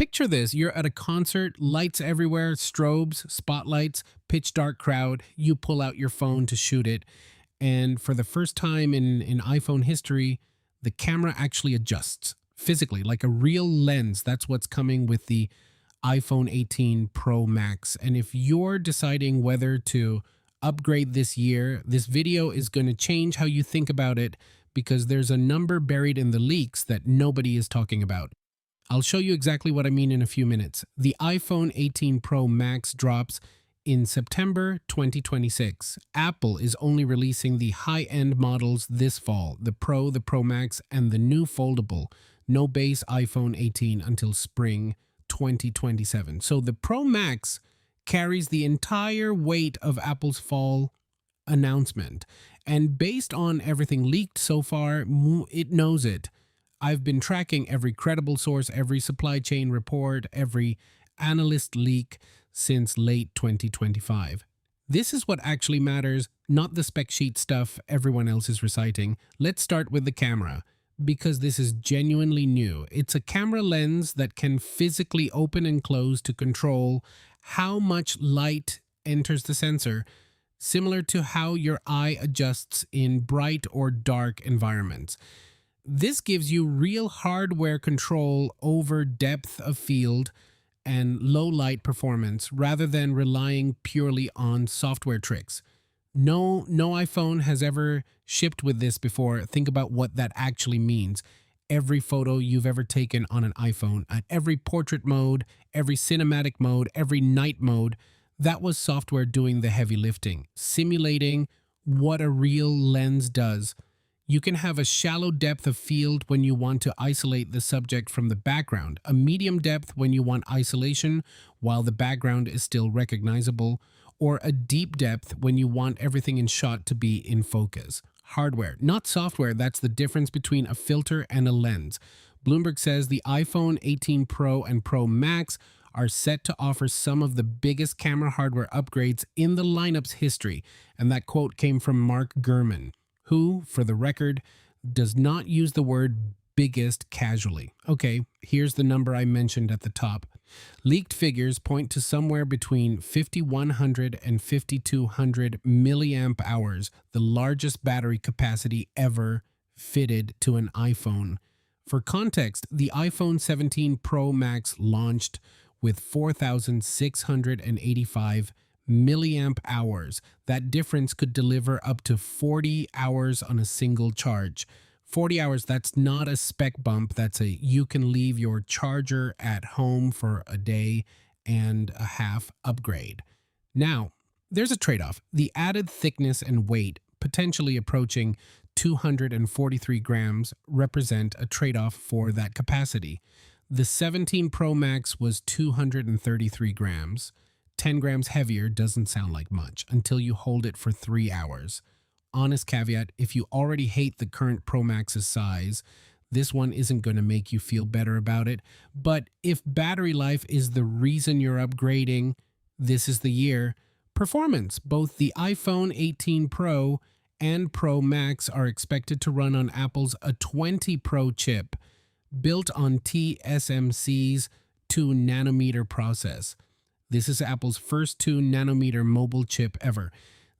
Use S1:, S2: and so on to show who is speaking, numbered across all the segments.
S1: Picture this: you're at a concert, lights everywhere, strobes, spotlights, pitch dark crowd. You pull out your phone to shoot it. And for the first time in iPhone history, the camera actually adjusts physically, like a real lens. That's what's coming with the iPhone 18 Pro Max. And if you're deciding whether to upgrade this year, this video is going to change how you think about it because there's a number buried in the leaks that nobody is talking about. I'll show you exactly what I mean in a few minutes. The iPhone 18 Pro Max drops in September 2026. Apple is only releasing the high-end models this fall, the Pro, the Pro Max, and the new foldable, no base iPhone 18 until spring 2027. So the Pro Max carries the entire weight of Apple's fall announcement. And based on everything leaked so far, it knows it. I've been tracking every credible source, every supply chain report, every analyst leak since late 2025. This is what actually matters, not the spec sheet stuff everyone else is reciting. Let's start with the camera, because this is genuinely new. It's a camera lens that can physically open and close to control how much light enters the sensor, similar to how your eye adjusts in bright or dark environments. This gives you real hardware control over depth of field and low light performance rather than relying purely on software tricks. No iPhone has ever shipped with this before. Think about what that actually means. Every photo you've ever taken on an iPhone, at every portrait mode, every cinematic mode, every night mode, that was software doing the heavy lifting, simulating what a real lens does. You can have a shallow depth of field when you want to isolate the subject from the background, a medium depth when you want isolation while the background is still recognizable, or a deep depth when you want everything in shot to be in focus. Hardware, not software, that's the difference between a filter and a lens. Bloomberg says the iPhone 18 Pro and Pro Max are set to offer some of the biggest camera hardware upgrades in the lineup's history, and that quote came from Mark Gurman, who, for the record, does not use the word biggest casually. Okay, here's the number I mentioned at the top. Leaked figures point to somewhere between 5,100 and 5,200 milliamp hours, the largest battery capacity ever fitted to an iPhone. For context, the iPhone 17 Pro Max launched with 4,685 milliamp hours. That difference could deliver up to 40 hours on a single charge. 40 hours, that's not a spec bump. That's a you can leave your charger at home for a day and a half upgrade. Now, there's a trade-off. The added thickness and weight, potentially approaching 243 grams, represent a trade-off for that capacity. The 17 Pro Max was 233 grams. 10 grams heavier doesn't sound like much until you hold it for 3 hours. Honest caveat, if you already hate the current Pro Max's size, this one isn't going to make you feel better about it. But if battery life is the reason you're upgrading, this is the year. Performance, both the iPhone 18 Pro and Pro Max are expected to run on Apple's A20 Pro chip, built on TSMC's 2-nanometer process. This is Apple's first 2-nanometer mobile chip ever.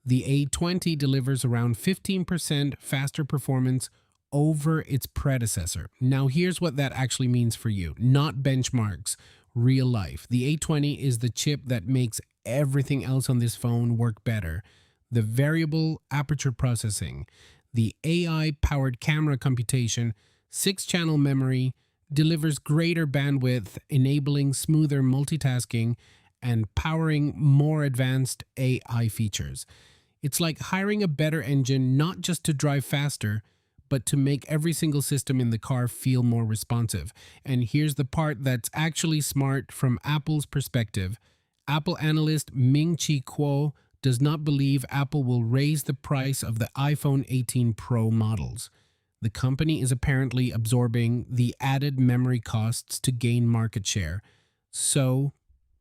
S1: The A20 delivers around 15% faster performance over its predecessor. Now, here's what that actually means for you, not benchmarks, real life. The A20 is the chip that makes everything else on this phone work better. The variable aperture processing, the AI-powered camera computation, 6-channel memory, delivers greater bandwidth, enabling smoother multitasking, and powering more advanced AI features. It's like hiring a better engine not just to drive faster, but to make every single system in the car feel more responsive. And here's the part that's actually smart from Apple's perspective. Apple analyst Ming-Chi Kuo does not believe Apple will raise the price of the iPhone 18 Pro models. The company is apparently absorbing the added memory costs to gain market share. So,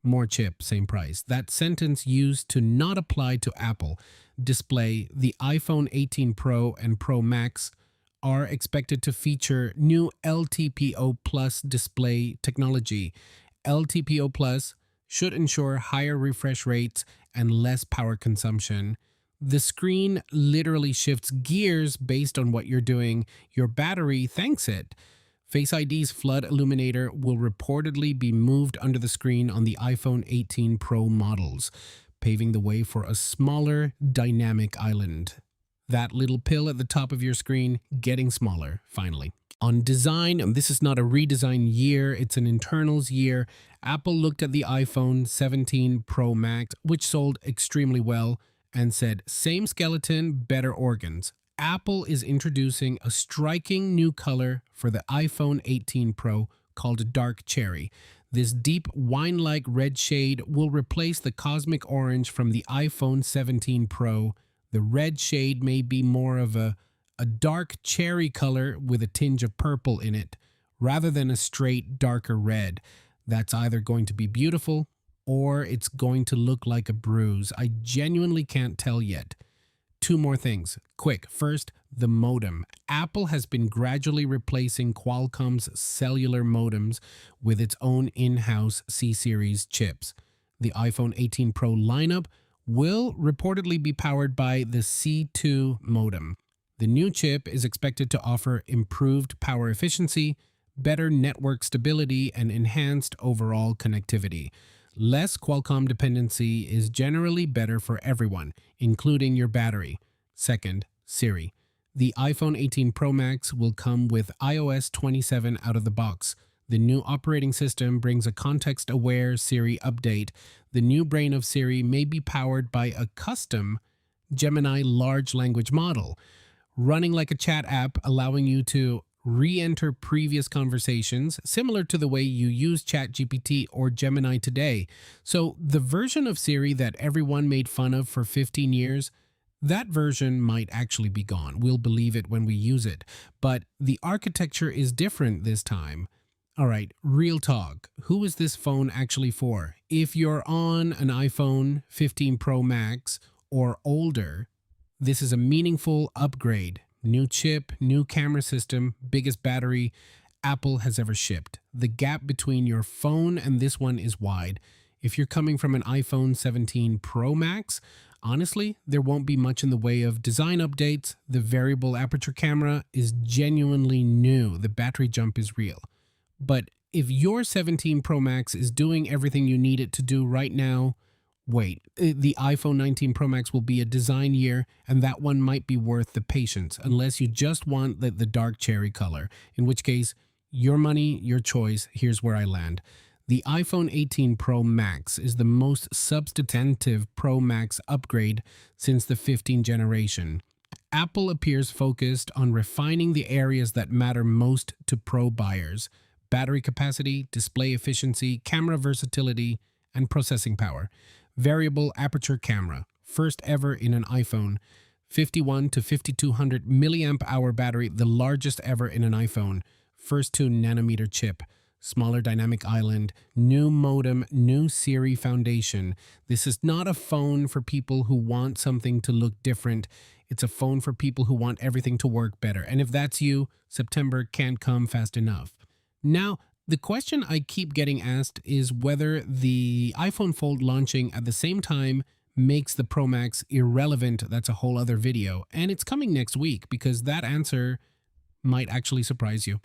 S1: more chip, same price. That sentence used to not apply to Apple. Display, the iPhone 18 Pro and Pro Max are expected to feature new LTPO Plus display technology LTPO Plus should ensure higher refresh rates and less power consumption. The screen literally shifts gears based on what you're doing. Your battery thanks it. Face ID's flood illuminator will reportedly be moved under the screen on the iPhone 18 Pro models, paving the way for a smaller, dynamic island. That little pill at the top of your screen getting smaller, finally. On design, and this is not a redesign year, it's an internals year, Apple looked at the iPhone 17 Pro Max, which sold extremely well, and said, same skeleton, better organs. Apple is introducing a striking new color for the iPhone 18 Pro called Dark Cherry. This deep wine-like red shade will replace the cosmic orange from the iPhone 17 Pro. The red shade may be more of a dark cherry color with a tinge of purple in it, rather than a straight darker red. That's either going to be beautiful or it's going to look like a bruise. I genuinely can't tell yet. Two more things. Quick. First, the modem. Apple has been gradually replacing Qualcomm's cellular modems with its own in-house C-series chips. The iPhone 18 Pro lineup will reportedly be powered by the C2 modem. The new chip is expected to offer improved power efficiency, better network stability, and enhanced overall connectivity. Less Qualcomm dependency is generally better for everyone, including your battery. Second, Siri. The iPhone 18 Pro Max will come with iOS 27 out of the box. The new operating system brings a context-aware Siri update. The new brain of Siri may be powered by a custom Gemini large language model, running like a chat app, allowing you to re-enter previous conversations, similar to the way you use ChatGPT or Gemini today. So the version of Siri that everyone made fun of for 15 years, that version might actually be gone. We'll believe it when we use it. But the architecture is different this time. All right, real talk. Who is this phone actually for? If you're on an iPhone 15 Pro Max or older, this is a meaningful upgrade. New chip, new camera system, biggest battery Apple has ever shipped. The gap between your phone and this one is wide. If you're coming from an iPhone 17 Pro Max, honestly, there won't be much in the way of design updates. The variable aperture camera is genuinely new. The battery jump is real. But if your 17 Pro Max is doing everything you need it to do right now, wait, the iPhone 19 Pro Max will be a design year, and that one might be worth the patience, unless you just want the dark cherry color, in which case, your money, your choice. Here's where I land. The iPhone 18 Pro Max is the most substantive Pro Max upgrade since the 15 generation. Apple appears focused on refining the areas that matter most to Pro buyers: battery capacity, display efficiency, camera versatility, and processing power. Variable aperture camera, first ever in an iPhone. 51 to 5200 milliamp hour battery, the largest ever in an iPhone. First 2 nanometer chip. Smaller dynamic island, new modem, new Siri foundation. This is not a phone for people who want something to look different. It's a phone for people who want everything to work better. And if that's you, September can't come fast enough. Now, the question I keep getting asked is whether the iPhone Fold launching at the same time makes the Pro Max irrelevant. That's a whole other video. And it's coming next week because that answer might actually surprise you.